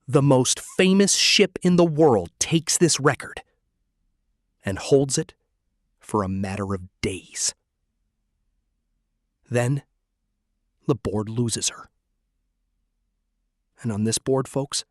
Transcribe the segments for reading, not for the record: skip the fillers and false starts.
the most famous ship in the world takes this record and holds it for a matter of days. Then, the board loses her. And on this board, folks,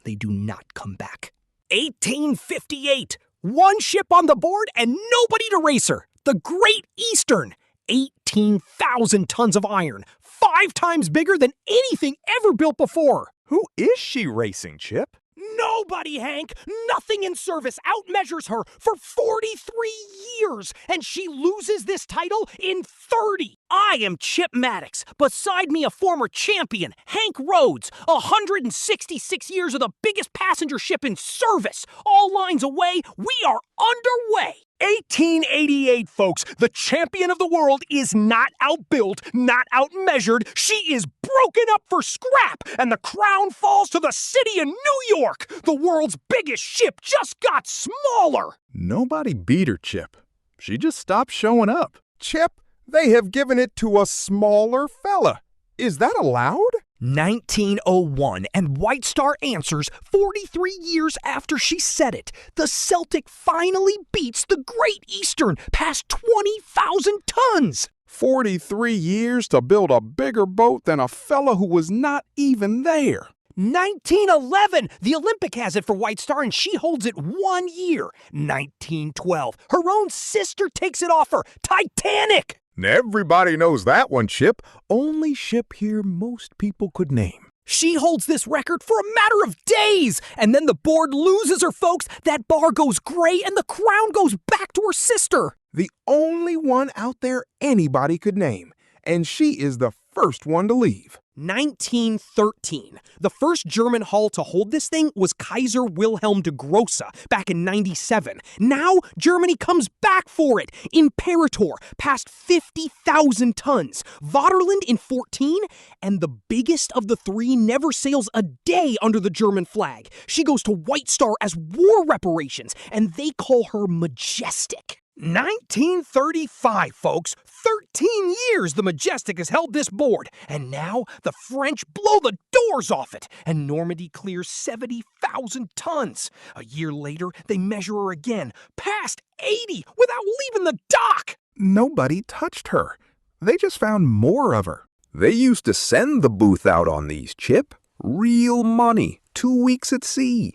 they do not come back. 1858! One ship on the board and nobody to race her. The Great Eastern. 18,000 tons of iron. 5 times bigger than anything ever built before. Who is she racing, Chip? Nobody, Hank. Nothing in service outmeasures her for 43 years, and she loses this title in 30. I am Chip Maddox. Beside me, a former champion, Hank Rhodes. 166 years of the biggest passenger ship in service. All lines away, we are underway. 1888, folks. The champion of the world is not outbuilt, not outmeasured. She is broken up for scrap, and the crown falls to the city of New York. The world's biggest ship just got smaller. Nobody beat her, Chip. She just stopped showing up. Chip, they have given it to a smaller fella. Is that allowed? 1901, and White Star answers 43 years after she said it. The Celtic finally beats the Great Eastern past 20,000 tons. 43 years to build a bigger boat than a fella who was not even there. 1911, the Olympic has it for White Star and she holds it 1 year. 1912, her own sister takes it off her, Titanic. Everybody knows that one, Chip. Only ship here most people could name. She holds this record for a matter of days, and then the board loses her, folks. That bar goes gray and the crown goes back to her sister. The only one out there anybody could name, and she is the first one to leave. 1913. The first German hull to hold this thing was Kaiser Wilhelm de Grosse back in 97. Now, Germany comes back for it. Imperator, past 50,000 tons. Vaterland in 14, and the biggest of the three never sails a day under the German flag. She goes to White Star as war reparations, and they call her Majestic. 1935, folks. 13 years the Majestic has held this board, and now the French blow the doors off it, and Normandy clears 70,000 tons. A year later, they measure her again, past 80, without leaving the dock. Nobody touched her. They just found more of her. They used to send the booth out on these, Chip. Real money. 2 weeks at sea.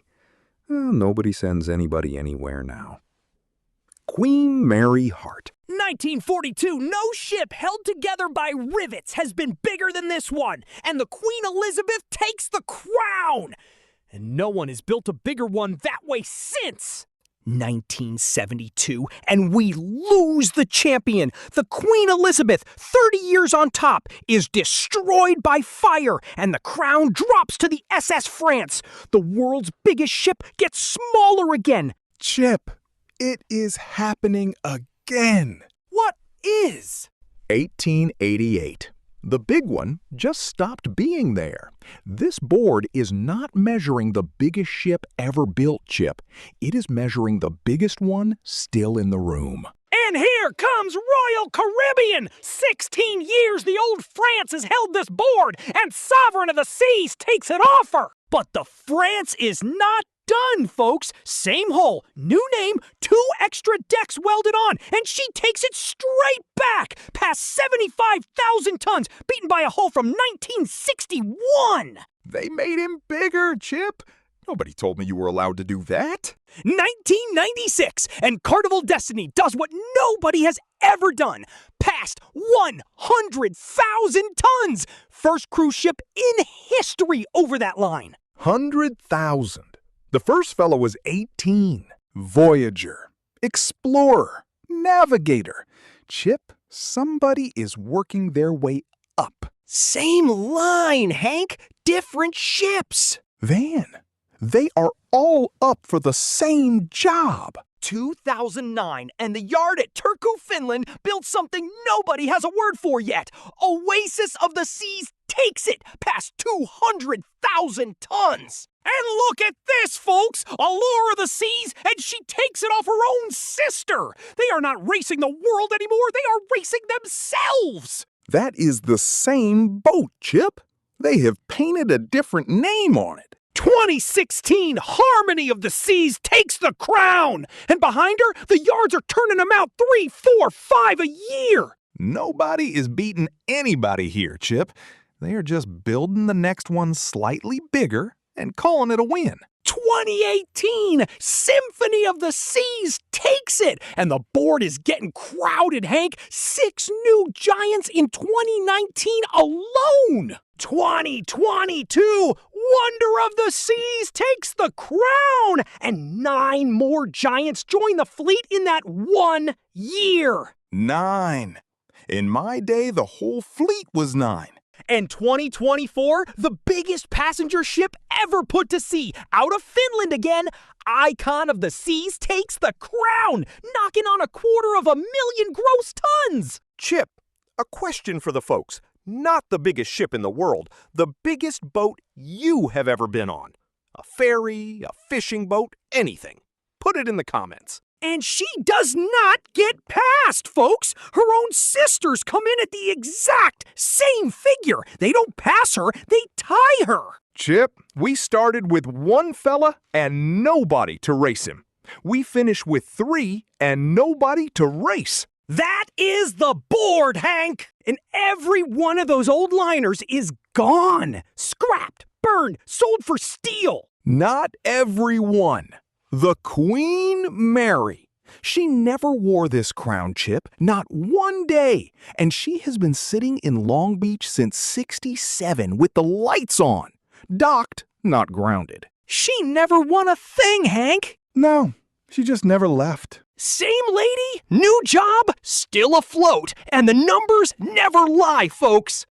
Nobody sends anybody anywhere now. Queen Mary Hart. 1942, no ship held together by rivets has been bigger than this one, and the Queen Elizabeth takes the crown. And no one has built a bigger one that way since. 1972, and we lose the champion. The Queen Elizabeth, 30 years on top, is destroyed by fire, and the crown drops to the SS France. The world's biggest ship gets smaller again. Chip, it is happening again. What is? 1888. The big one just stopped being there. This board is not measuring the biggest ship ever built, Chip. It is measuring the biggest one still in the room. And here comes Royal Caribbean! 16 years the old France has held this board, and Sovereign of the Seas takes it off her. But the France is not done, folks. Same hull, new name, 2 extra decks welded on, and she takes it straight back, past 75,000 tons, beaten by a hull from 1961. They made him bigger, Chip. Nobody told me you were allowed to do that. 1996, and Carnival Destiny does what nobody has ever done. Past 100,000 tons. First cruise ship in history over that line. 100,000. The first fellow was 18. Voyager, Explorer, Navigator. Chip, somebody is working their way up. Same line, Hank. Different ships. Van, they are all up for the same job. 2009, and the yard at Turku, Finland built something nobody has a word for yet. Oasis of the Seas takes it past 200,000 tons. And look at this, folks! Allure of the Seas, and she takes it off her own sister! They are not racing the world anymore, they are racing themselves! That is the same boat, Chip. They have painted a different name on it. 2016 Harmony of the Seas takes the crown! And behind her, the yards are turning them out 3, 4, 5 a year! Nobody is beating anybody here, Chip. They are just building the next one slightly bigger and calling it a win. 2018 Symphony of the Seas takes it, and the board is getting crowded, Hank. 6 new giants in 2019 alone. 2022 Wonder of the Seas takes the crown, and 9 more giants join the fleet in that 1 year. 9. In my day, the whole fleet was 9. And 2024, the biggest passenger ship ever put to sea, out of Finland again, Icon of the Seas takes the crown, knocking on 250,000 gross tons. Chip, a question for the folks. Not the biggest ship in the world, the biggest boat you have ever been on. A ferry, a fishing boat, anything. Put it in the comments. And she does not get passed, folks. Her own sisters come in at the exact same figure. They don't pass her, they tie her. Chip, we started with 1 fella and nobody to race him. We finish with 3 and nobody to race. That is the board, Hank. And every one of those old liners is gone. Scrapped, burned, sold for steel. Not every one. The Queen Mary. She never wore this crown, Chip, not one day. And she has been sitting in Long Beach since '67 with the lights on. Docked, not grounded. She never won a thing, Hank. No, she just never left. Same lady, new job, still afloat. And the numbers never lie, folks.